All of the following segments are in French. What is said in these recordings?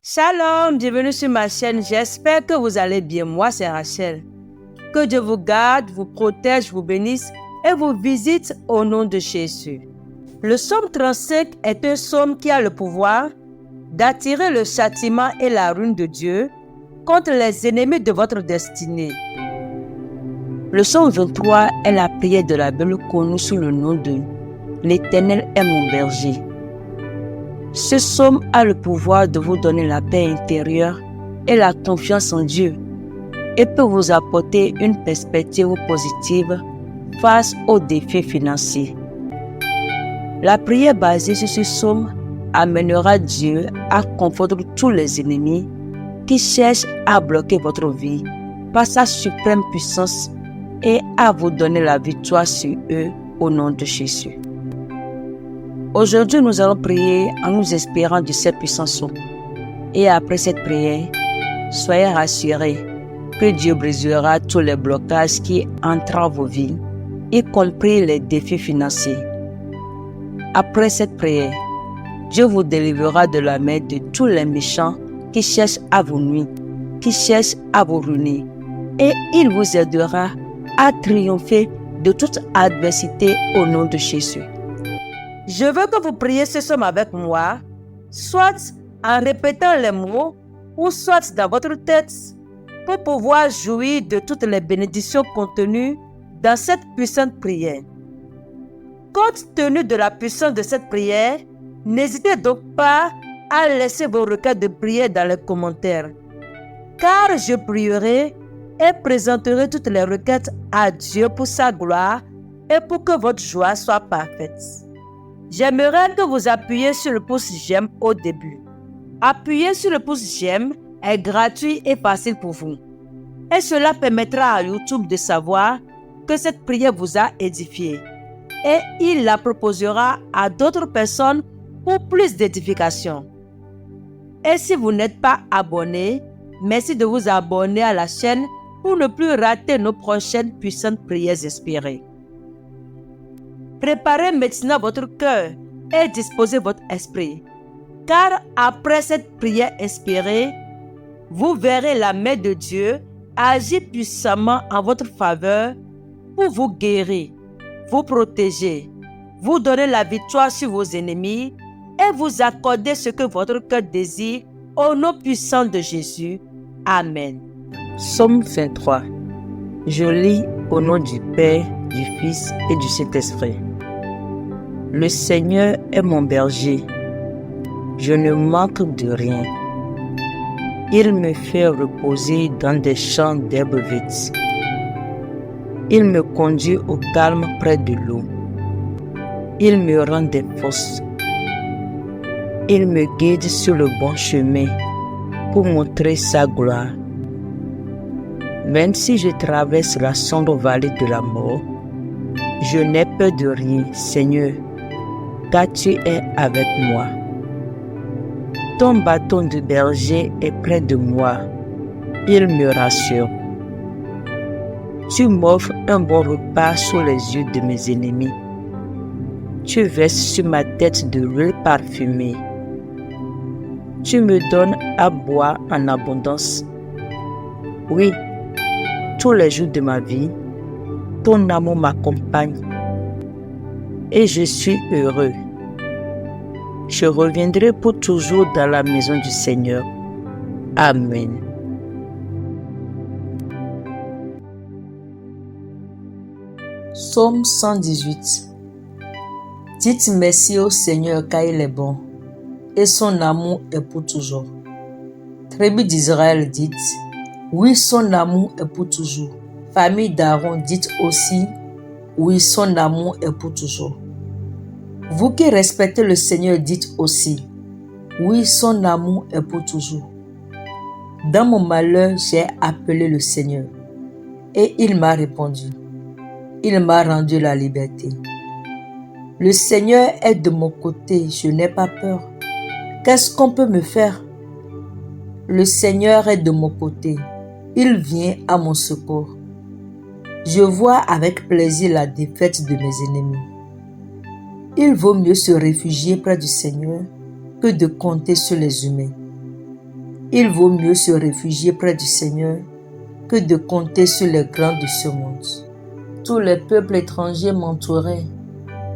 Shalom, bienvenue sur ma chaîne. J'espère que vous allez bien. Moi, c'est Rachel. Que Dieu vous garde, vous protège, vous bénisse et vous visite au nom de Jésus. Le psaume 35 est un psaume qui a le pouvoir d'attirer le châtiment et la ruine de Dieu contre les ennemis de votre destinée. Le psaume 23 est la prière de la Bible connue sous le nom de « L'Éternel est mon berger ». Ce psaume a le pouvoir de vous donner la paix intérieure et la confiance en Dieu et peut vous apporter une perspective positive face aux défis financiers. La prière basée sur ce psaume amènera Dieu à confondre tous les ennemis qui cherchent à bloquer votre vie par sa suprême puissance et à vous donner la victoire sur eux au nom de Jésus. Aujourd'hui, nous allons prier en nous inspirant de cette puissance psaume. Et après cette prière, soyez rassurés que Dieu brisera tous les blocages qui entravent vos vies, y compris les défis financiers. Après cette prière, Dieu vous délivrera de la main de tous les méchants qui cherchent à vous nuire, qui cherchent à vous ruiner, et il vous aidera à triompher de toute adversité au nom de Jésus. Je veux que vous priez ce psaume avec moi, soit en répétant les mots, ou soit dans votre tête, pour pouvoir jouir de toutes les bénédictions contenues dans cette puissante prière. Compte tenu de la puissance de cette prière, n'hésitez donc pas à laisser vos requêtes de prière dans les commentaires, car je prierai et présenterai toutes les requêtes à Dieu pour sa gloire et pour que votre joie soit parfaite. J'aimerais que vous appuyiez sur le pouce j'aime au début. Appuyer sur le pouce j'aime est gratuit et facile pour vous. Et cela permettra à YouTube de savoir que cette prière vous a édifié. Et il la proposera à d'autres personnes pour plus d'édification. Et si vous n'êtes pas abonné, merci de vous abonner à la chaîne pour ne plus rater nos prochaines puissantes prières inspirées. Préparez maintenant votre cœur et disposez votre esprit, car après cette prière inspirée, vous verrez la main de Dieu agir puissamment en votre faveur pour vous guérir, vous protéger, vous donner la victoire sur vos ennemis et vous accorder ce que votre cœur désire au nom puissant de Jésus. Amen. Psaume 23. Je lis au nom du Père, du Fils et du Saint-Esprit. Le Seigneur est mon berger, je ne manque de rien. Il me fait reposer dans des champs d'herbes vertes. Il me conduit au calme près de l'eau. Il me rend des forces. Il me guide sur le bon chemin pour montrer sa gloire. Même si je traverse la sombre vallée de la mort, je n'ai peur de rien, Seigneur, car tu es avec moi. Ton bâton de berger est près de moi, il me rassure. Tu m'offres un bon repas sous les yeux de mes ennemis. Tu verses sur ma tête de l'huile parfumée. Tu me donnes à boire en abondance. Oui, tous les jours de ma vie, ton amour m'accompagne. Et je suis heureux. Je reviendrai pour toujours dans la maison du Seigneur. Amen. Psaume 118. Dites merci au Seigneur car il est bon, et son amour est pour toujours. Tribu d'Israël, dites, oui, son amour est pour toujours. Famille d'Aaron, dites aussi, oui, son amour est pour toujours. Vous qui respectez le Seigneur, dites aussi, oui, son amour est pour toujours. Dans mon malheur, j'ai appelé le Seigneur, et il m'a répondu. Il m'a rendu la liberté. Le Seigneur est de mon côté, je n'ai pas peur. Qu'est-ce qu'on peut me faire? Le Seigneur est de mon côté, il vient à mon secours. Je vois avec plaisir la défaite de mes ennemis. Il vaut mieux se réfugier près du Seigneur que de compter sur les humains. Il vaut mieux se réfugier près du Seigneur que de compter sur les grands de ce monde. Tous les peuples étrangers m'entouraient.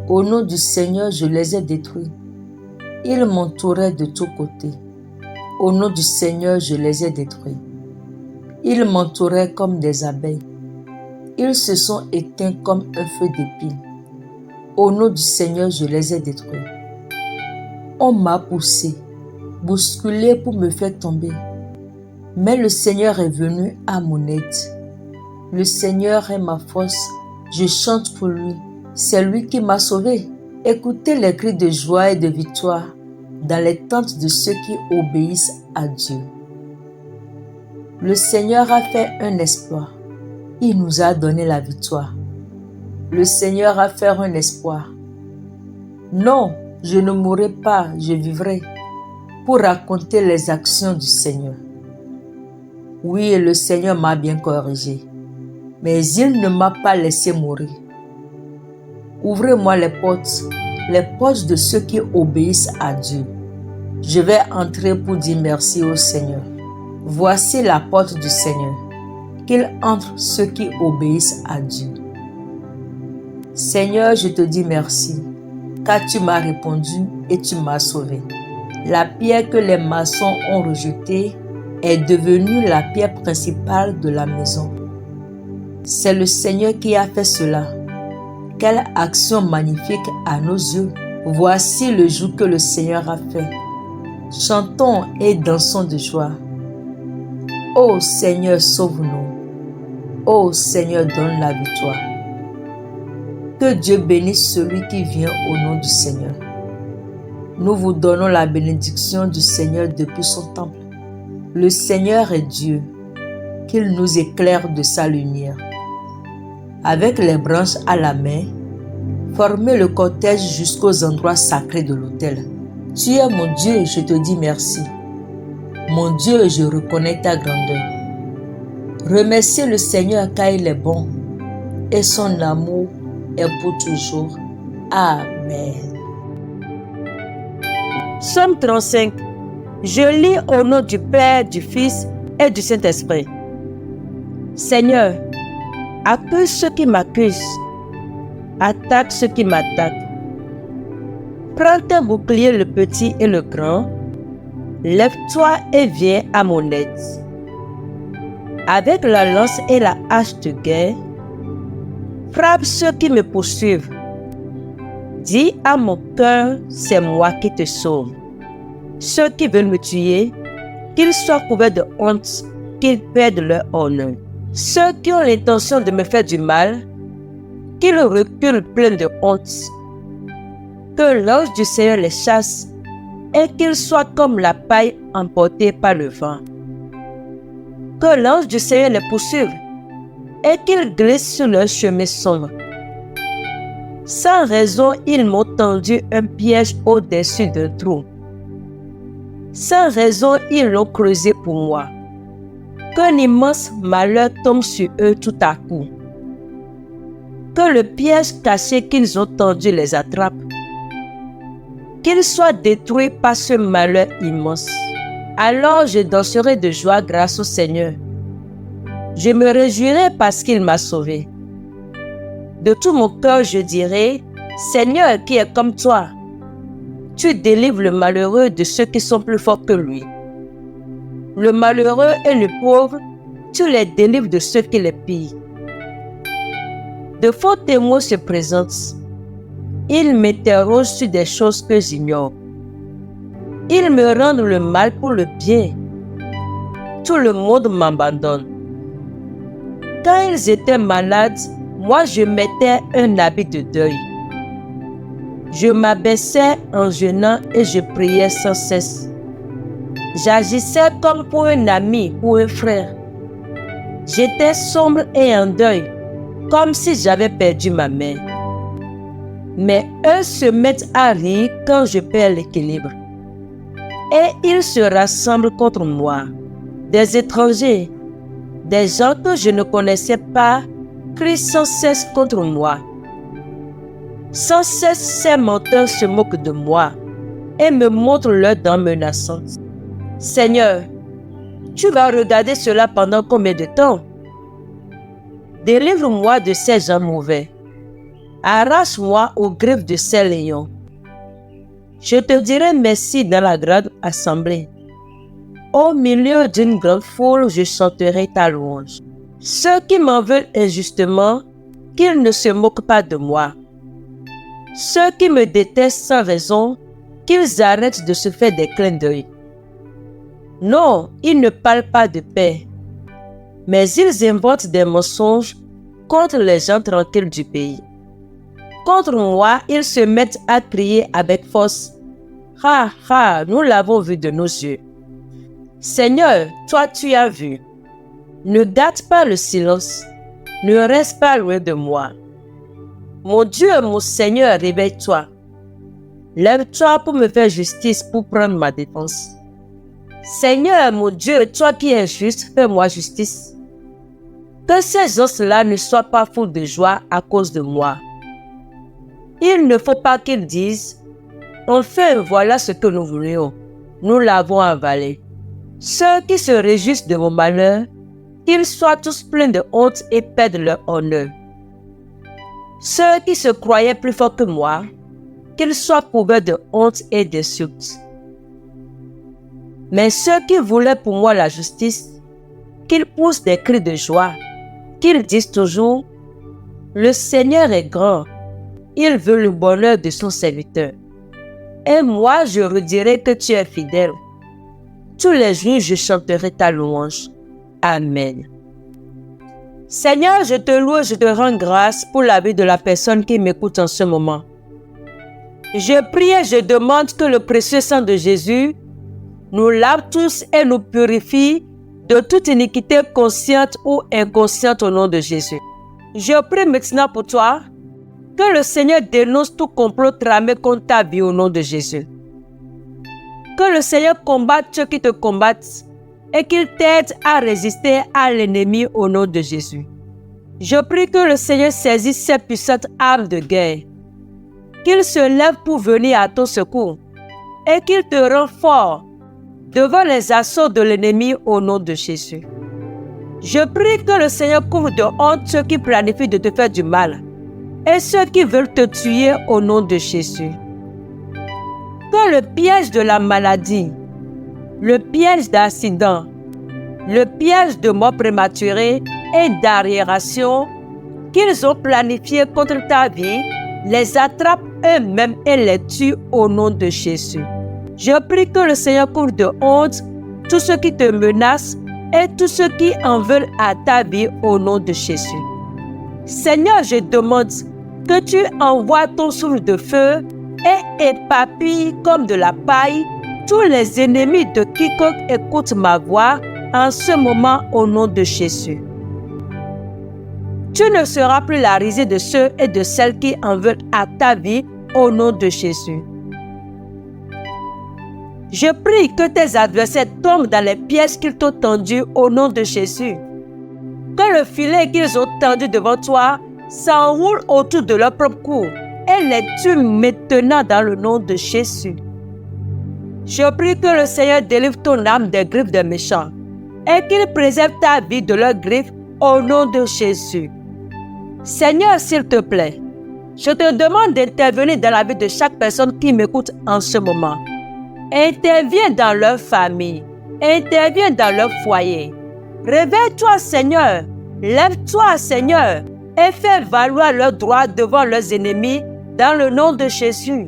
Au nom du Seigneur, je les ai détruits. Ils m'entouraient de tous côtés. Au nom du Seigneur, je les ai détruits. Ils m'entouraient comme des abeilles. Ils se sont éteints comme un feu d'épine. Au nom du Seigneur, je les ai détruits. On m'a poussé, bousculé pour me faire tomber. Mais le Seigneur est venu à mon aide. Le Seigneur est ma force. Je chante pour lui. C'est lui qui m'a sauvé. Écoutez les cris de joie et de victoire dans les tentes de ceux qui obéissent à Dieu. Le Seigneur a fait un exploit. Il nous a donné la victoire. Le Seigneur a fait un espoir. Non, je ne mourrai pas, je vivrai pour raconter les actions du Seigneur. Oui, le Seigneur m'a bien corrigé, mais il ne m'a pas laissé mourir. Ouvrez-moi les portes de ceux qui obéissent à Dieu. Je vais entrer pour dire merci au Seigneur. Voici la porte du Seigneur. Qu'il entre ceux qui obéissent à Dieu. Seigneur, je te dis merci, car tu m'as répondu et tu m'as sauvé. La pierre que les maçons ont rejetée est devenue la pierre principale de la maison. C'est le Seigneur qui a fait cela. Quelle action magnifique à nos yeux. Voici le jour que le Seigneur a fait. Chantons et dansons de joie. Ô Seigneur, sauve-nous. Ô Seigneur, donne la victoire. Que Dieu bénisse celui qui vient au nom du Seigneur. Nous vous donnons la bénédiction du Seigneur depuis son temple. Le Seigneur est Dieu, qu'il nous éclaire de sa lumière. Avec les branches à la main, formez le cortège jusqu'aux endroits sacrés de l'autel. Tu es mon Dieu, je te dis merci. Mon Dieu, je reconnais ta grandeur. Remerciez le Seigneur car il est bon et son amour est pour toujours. Amen. Psaume 35. Je lis au nom du Père, du Fils et du Saint-Esprit. Seigneur, accuse ceux qui m'accusent, attaque ceux qui m'attaquent. Prends tes boucliers, le petit et le grand. Lève-toi et viens à mon aide. Avec la lance et la hache de guerre, frappe ceux qui me poursuivent. Dis à mon cœur, c'est moi qui te sauve. Ceux qui veulent me tuer, qu'ils soient couverts de honte, qu'ils perdent leur honneur. Ceux qui ont l'intention de me faire du mal, qu'ils reculent pleins de honte. Que l'ange du Seigneur les chasse et qu'ils soient comme la paille emportée par le vent. Que l'ange du Seigneur les poursuive et qu'ils glissent sur leur chemin sombre. Sans raison, ils m'ont tendu un piège au-dessus d'un trou. Sans raison, ils l'ont creusé pour moi. Qu'un immense malheur tombe sur eux tout à coup. Que le piège caché qu'ils ont tendu les attrape. Qu'ils soient détruits par ce malheur immense. Alors je danserai de joie grâce au Seigneur. Je me réjouirai parce qu'il m'a sauvé. De tout mon cœur, je dirai, Seigneur qui est comme toi. Tu délivres le malheureux de ceux qui sont plus forts que lui. Le malheureux et le pauvre, tu les délivres de ceux qui les pillent. De faux témoins se présentent. Ils m'interrogent sur des choses que j'ignore. Ils me rendent le mal pour le bien. Tout le monde m'abandonne. Quand ils étaient malades, moi je mettais un habit de deuil. Je m'abaissais en jeûnant et je priais sans cesse. J'agissais comme pour un ami, pour un frère. J'étais sombre et en deuil, comme si j'avais perdu ma mère. Mais eux se mettent à rire quand je perds l'équilibre. Et ils se rassemblent contre moi. Des étrangers, des gens que je ne connaissais pas, crient sans cesse contre moi. Sans cesse, ces menteurs se moquent de moi et me montrent leurs dents menaçantes. Seigneur, Tu vas regarder cela pendant combien de temps? Délivre-moi de ces gens mauvais. Arrache-moi aux griffes de ces lions. Je te dirai merci dans la grande assemblée. Au milieu d'une grande foule, je chanterai ta louange. Ceux qui m'en veulent injustement, qu'ils ne se moquent pas de moi. Ceux qui me détestent sans raison, qu'ils arrêtent de se faire des clins d'œil. Non, ils ne parlent pas de paix, mais ils inventent des mensonges contre les gens tranquilles du pays. Contre moi, ils se mettent à crier avec force. Ha, ha, nous l'avons vu de nos yeux. Seigneur, toi tu as vu. Ne garde pas le silence, ne reste pas loin de moi. Mon Dieu, mon Seigneur, réveille-toi. Lève-toi pour me faire justice, pour prendre ma défense. Seigneur, mon Dieu, toi qui es juste, fais-moi justice. Que ces gens-là ne soient pas fous de joie à cause de moi. Il ne faut pas qu'ils disent « Enfin, voilà ce que nous voulions. Nous l'avons avalé. » Ceux qui se réjouissent de mon malheur, qu'ils soient tous pleins de honte et perdent leur honneur. Ceux qui se croyaient plus forts que moi, qu'ils soient couverts de honte et d'insultes. Mais ceux qui voulaient pour moi la justice, qu'ils poussent des cris de joie, qu'ils disent toujours « Le Seigneur est grand, il veut le bonheur de son serviteur. » Et moi, je redirai que tu es fidèle. Tous les jours, je chanterai ta louange. Amen. Seigneur, je te loue et je te rends grâce pour la vie de la personne qui m'écoute en ce moment. Je prie et je demande que le précieux sang de Jésus nous lave tous et nous purifie de toute iniquité consciente ou inconsciente au nom de Jésus. Je prie maintenant pour toi que le Seigneur dénonce tout complot tramé contre ta vie au nom de Jésus. Que le Seigneur combatte ceux qui te combattent et qu'il t'aide à résister à l'ennemi au nom de Jésus. Je prie que le Seigneur saisisse ses puissantes armes de guerre, qu'il se lève pour venir à ton secours et qu'il te rende fort devant les assauts de l'ennemi au nom de Jésus. Je prie que le Seigneur couvre de honte ceux qui planifient de te faire du mal et ceux qui veulent te tuer au nom de Jésus. Que le piège de la maladie, le piège d'accident, le piège de mort prématurée et d'arriération qu'ils ont planifié contre ta vie, les attrape eux-mêmes et les tue au nom de Jésus. Je prie que le Seigneur couvre de honte tous ceux qui te menacent et tous ceux qui en veulent à ta vie au nom de Jésus. Seigneur, je demande que tu envoies ton souffle de feu et éparpille comme de la paille tous les ennemis de quiconque écoute ma voix en ce moment au nom de Jésus. Tu ne seras plus la risée de ceux et de celles qui en veulent à ta vie au nom de Jésus. Je prie que tes adversaires tombent dans les pièges qu'ils t'ont tendus au nom de Jésus. Que le filet qu'ils ont tendu devant toi s'enroule autour de leur propre cou et les tue maintenant dans le nom de Jésus. Je prie que le Seigneur délivre ton âme des griffes des méchants et qu'il préserve ta vie de leurs griffes au nom de Jésus. Seigneur, s'il te plaît, je te demande d'intervenir dans la vie de chaque personne qui m'écoute en ce moment. Interviens dans leur famille, interviens dans leur foyer. Réveille-toi, Seigneur, lève-toi, Seigneur, et fais valoir leurs droits devant leurs ennemis dans le nom de Jésus.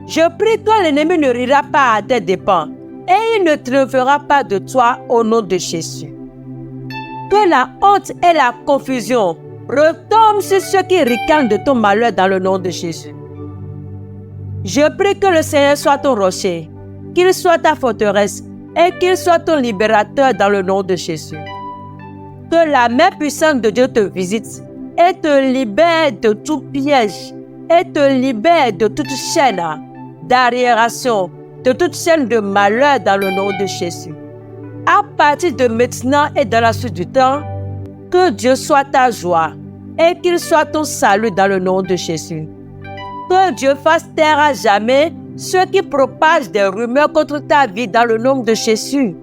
Je prie que l'ennemi ne rira pas à tes dépens et il ne triomphera pas de toi au nom de Jésus. Que la honte et la confusion retombent sur ceux qui ricanent de ton malheur dans le nom de Jésus. Je prie que le Seigneur soit ton rocher, qu'il soit ta forteresse et qu'il soit ton libérateur dans le nom de Jésus. Que la main puissante de Dieu te visite et te libère de tout piège et te libère de toute chaîne d'arriération, de toute chaîne de malheur dans le nom de Jésus. À partir de maintenant et dans la suite du temps, que Dieu soit ta joie et qu'il soit ton salut dans le nom de Jésus. Que Dieu fasse taire à jamais ceux qui propagent des rumeurs contre ta vie dans le nom de Jésus.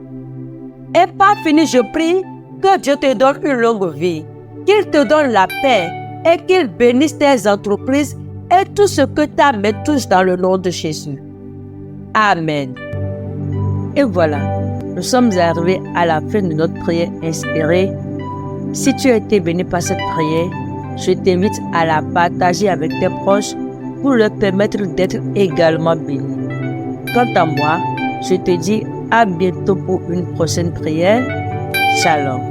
Et pas fini, je prie que Dieu te donne une longue vie, qu'il te donne la paix et qu'il bénisse tes entreprises et tout ce que ta main touche dans le nom de Jésus. Amen. Et voilà, nous sommes arrivés à la fin de notre prière inspirée. Si tu as été béni par cette prière, je t'invite à la partager avec tes proches pour leur permettre d'être également bénis. Quant à moi, je te dis à bientôt pour une prochaine prière. Shalom.